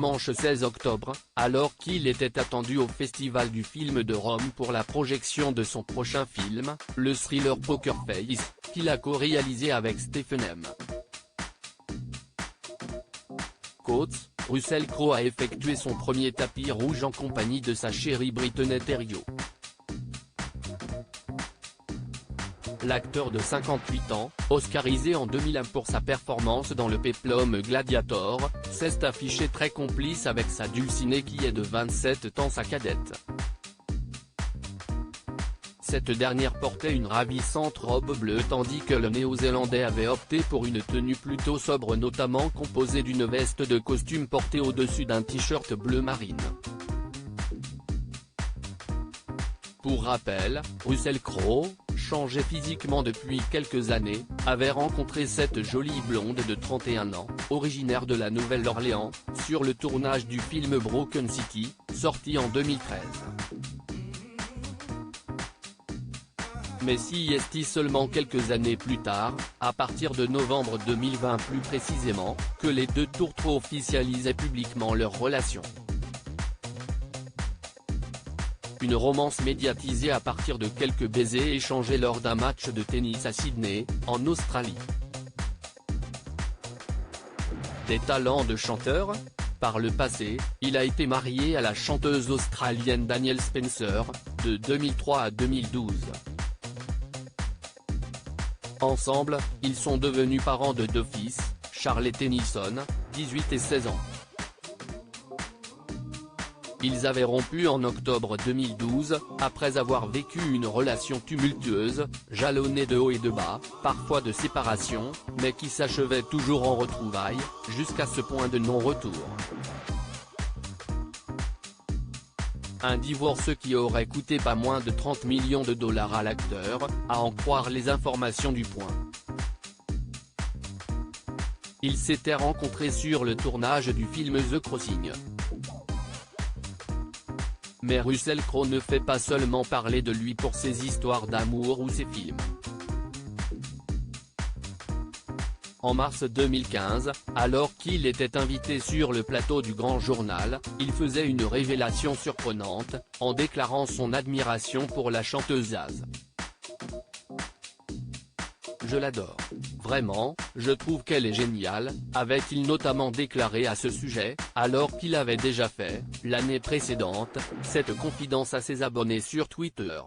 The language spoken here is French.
dimanche 16 octobre, alors qu'il était attendu au Festival du film de Rome pour la projection de son prochain film, le thriller Poker Face, qu'il a co-réalisé avec Stephen M. Coates. Russell Crowe a effectué son premier tapis rouge en compagnie de sa chérie Brittany Theriot. L'acteur de 58 ans, oscarisé en 2001 pour sa performance dans le péplum Gladiator, s'est affiché très complice avec sa dulcinée qui est de 27 ans, sa cadette. Cette dernière portait une ravissante robe bleue tandis que le Néo-Zélandais avait opté pour une tenue plutôt sobre, notamment composée d'une veste de costume portée au-dessus d'un t-shirt bleu marine. Pour rappel, Russell Crowe, changé physiquement depuis quelques années, avait rencontré cette jolie blonde de 31 ans, originaire de la Nouvelle-Orléans, sur le tournage du film Broken City, sorti en 2013. Mais si est seulement quelques années plus tard, à partir de novembre 2020 plus précisément, que les deux tourtereaux officialisaient publiquement leur relation. Une romance médiatisée à partir de quelques baisers échangés lors d'un match de tennis à Sydney, en Australie. Des talents de chanteur ? Par le passé, il a été marié à la chanteuse australienne Danielle Spencer, de 2003 à 2012. Ensemble, ils sont devenus parents de deux fils, Charles et Tennyson, 18 et 16 ans. Ils avaient rompu en octobre 2012, après avoir vécu une relation tumultueuse, jalonnée de haut et de bas, parfois de séparation, mais qui s'achevait toujours en retrouvailles, jusqu'à ce point de non-retour. Un divorce qui aurait coûté pas moins de 30 millions de dollars à l'acteur, à en croire les informations du Point. Ils s'étaient rencontrés sur le tournage du film The Crossing. Mais Russell Crowe ne fait pas seulement parler de lui pour ses histoires d'amour ou ses films. En mars 2015, alors qu'il était invité sur le plateau du Grand Journal, il faisait une révélation surprenante, en déclarant son admiration pour la chanteuse Zaz. « Je l'adore. Vraiment, je trouve qu'elle est géniale », avait-il notamment déclaré à ce sujet, alors qu'il avait déjà fait, l'année précédente, cette confidence à ses abonnés sur Twitter.